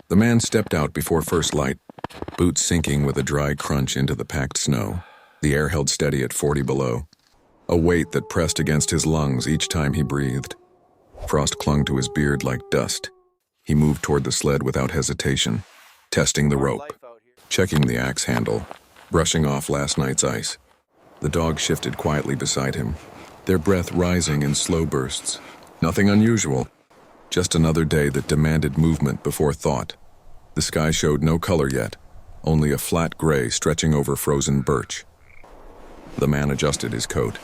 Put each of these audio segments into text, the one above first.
The man stepped out before first light, boots sinking with a dry crunch into the packed snow. The air held steady at 40 below, a weight that pressed against his lungs each time he breathed. Frost clung to his beard like dust. He moved toward the sled without hesitation, testing the rope, checking the axe handle, brushing off last night's ice. The dogs shifted quietly beside him, their breath rising in slow bursts. Nothing unusual, just another day that demanded movement before thought. The sky showed no color yet, only a flat gray stretching over frozen birch. The man adjusted his coat,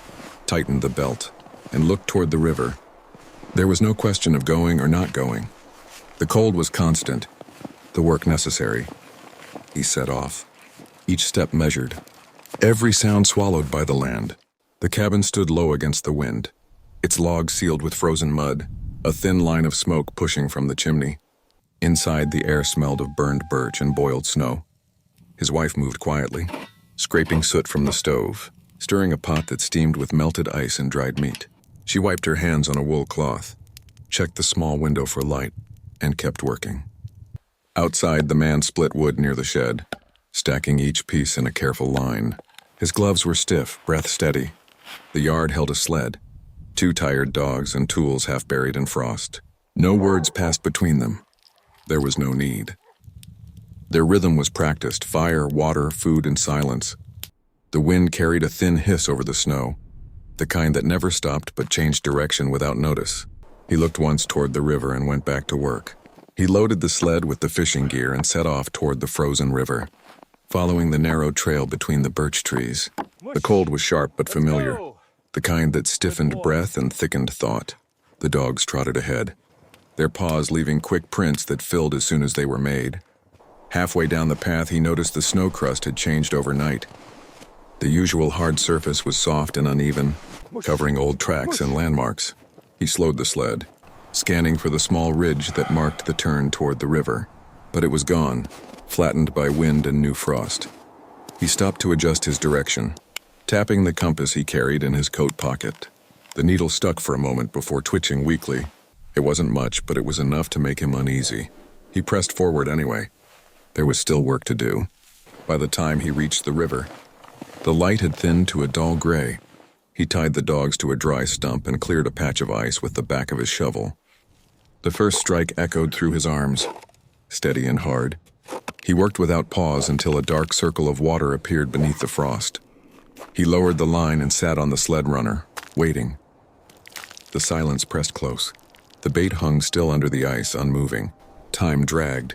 tightened the belt, and looked toward the river. There was no question of going or not going. The cold was constant, the work necessary. He set off, each step measured, every sound swallowed by the land. The cabin stood low against the wind, its logs sealed with frozen mud, a thin line of smoke pushing from the chimney. Inside, the air smelled of burned birch and boiled snow. His wife moved quietly, scraping soot from the stove, stirring a pot that steamed with melted ice and dried meat. She wiped her hands on a wool cloth, checked the small window for light, and kept working. Outside, the man split wood near the shed, stacking each piece in a careful line. His gloves were stiff, breath steady. The yard held a sled, 2 tired dogs and tools half buried in frost. No words passed between them. There was no need. Their rhythm was practiced: fire, water, food, and silence. The wind carried a thin hiss over the snow, the kind that never stopped but changed direction without notice. He looked once toward the river and went back to work. He loaded the sled with the fishing gear and set off toward the frozen river, following the narrow trail between the birch trees. The cold was sharp but familiar, the kind that stiffened breath and thickened thought. The dogs trotted ahead, their paws leaving quick prints that filled as soon as they were made. Halfway down the path, he noticed the snow crust had changed overnight. The usual hard surface was soft and uneven, covering old tracks and landmarks. He slowed the sled, scanning for the small ridge that marked the turn toward the river. But it was gone, flattened by wind and new frost. He stopped to adjust his direction, tapping the compass he carried in his coat pocket. The needle stuck for a moment before twitching weakly. It wasn't much, but it was enough to make him uneasy. He pressed forward anyway. There was still work to do. By the time he reached the river, the light had thinned to a dull gray. He tied the dogs to a dry stump and cleared a patch of ice with the back of his shovel. The first strike echoed through his arms, steady and hard. He worked without pause until a dark circle of water appeared beneath the frost. He lowered the line and sat on the sled runner, waiting. The silence pressed close. The bait hung still under the ice, unmoving. Time dragged.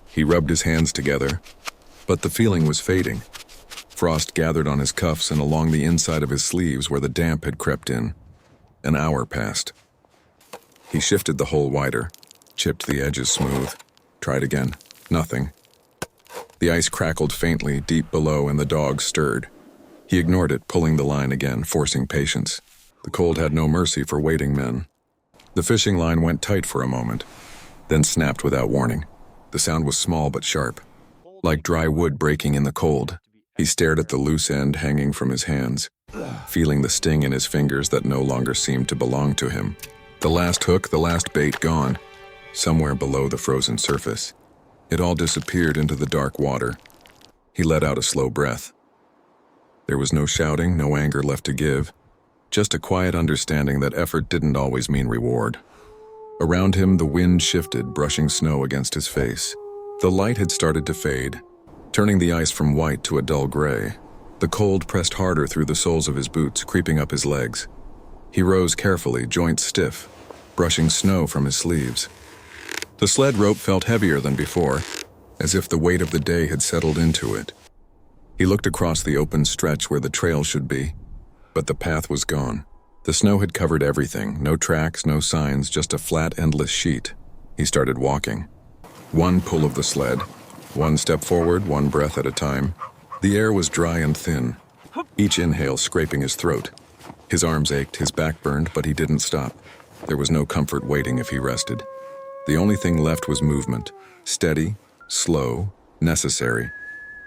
He rubbed his hands together, but the feeling was fading. Frost gathered on his cuffs and along the inside of his sleeves where the damp had crept in. An hour passed. He shifted the hole wider, chipped the edges smooth, tried again. Nothing. The ice crackled faintly deep below and the dogs stirred. He ignored it, pulling the line again, forcing patience. The cold had no mercy for waiting men. The fishing line went tight for a moment, then snapped without warning. The sound was small but sharp, like dry wood breaking in the cold. He stared at the loose end hanging from his hands, feeling the sting in his fingers that no longer seemed to belong to him. The last hook, the last bait gone, somewhere below the frozen surface. It all disappeared into the dark water. He let out a slow breath. There was no shouting, no anger left to give, just a quiet understanding that effort didn't always mean reward. Around him, the wind shifted, brushing snow against his face. The light had started to fade, turning the ice from white to a dull gray. The cold pressed harder through the soles of his boots, creeping up his legs. He rose carefully, joints stiff, brushing snow from his sleeves. The sled rope felt heavier than before, as if the weight of the day had settled into it. He looked across the open stretch where the trail should be, but the path was gone. The snow had covered everything, no tracks, no signs, just a flat, endless sheet. He started walking. One pull of the sled, one step forward, one breath at a time. The air was dry and thin, each inhale scraping his throat. His arms ached, his back burned, but he didn't stop. There was no comfort waiting if he rested. The only thing left was movement, steady, slow, necessary.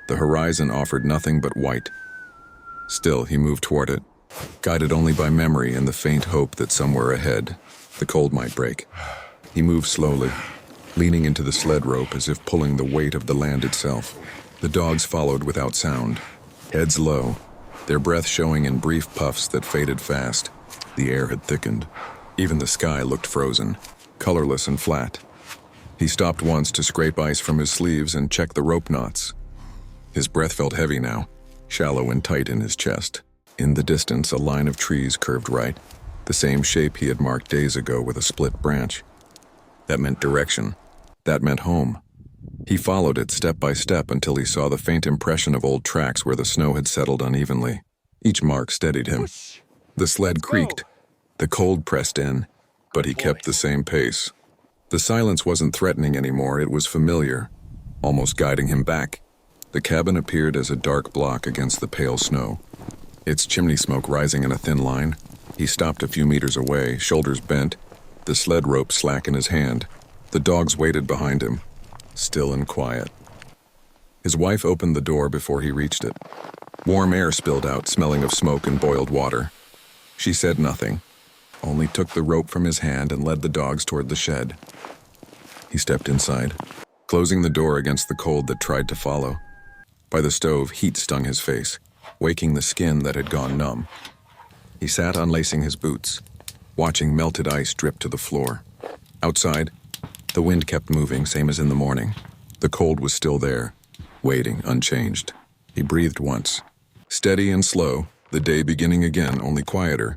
The horizon offered nothing but white. Still, he moved toward it, guided only by memory and the faint hope that somewhere ahead, the cold might break. He moved slowly, leaning into the sled rope as if pulling the weight of the land itself. The dogs followed without sound, heads low, their breath showing in brief puffs that faded fast. The air had thickened. Even the sky looked frozen, colorless and flat. He stopped once to scrape ice from his sleeves and check the rope knots. His breath felt heavy now, shallow and tight in his chest. In the distance, a line of trees curved right, the same shape he had marked days ago with a split branch. That meant direction. That meant home. He followed it step by step until he saw the faint impression of old tracks where the snow had settled unevenly. Each mark steadied him. The sled creaked. The cold pressed in, but he kept the same pace. The silence wasn't threatening anymore, it was familiar, almost guiding him back. The cabin appeared as a dark block against the pale snow, its chimney smoke rising in a thin line. He stopped a few meters away, shoulders bent, the sled rope slack in his hand. The dogs waited behind him, still and quiet. His wife opened the door before he reached it. Warm air spilled out, smelling of smoke and boiled water. She said nothing, only took the rope from his hand and led the dogs toward the shed. He stepped inside, closing the door against the cold that tried to follow. By the stove, heat stung his face, waking the skin that had gone numb. He sat unlacing his boots, watching melted ice drip to the floor. Outside, the wind kept moving, same as in the morning. The cold was still there, waiting, unchanged. He breathed once. Steady and slow, the day beginning again, only quieter.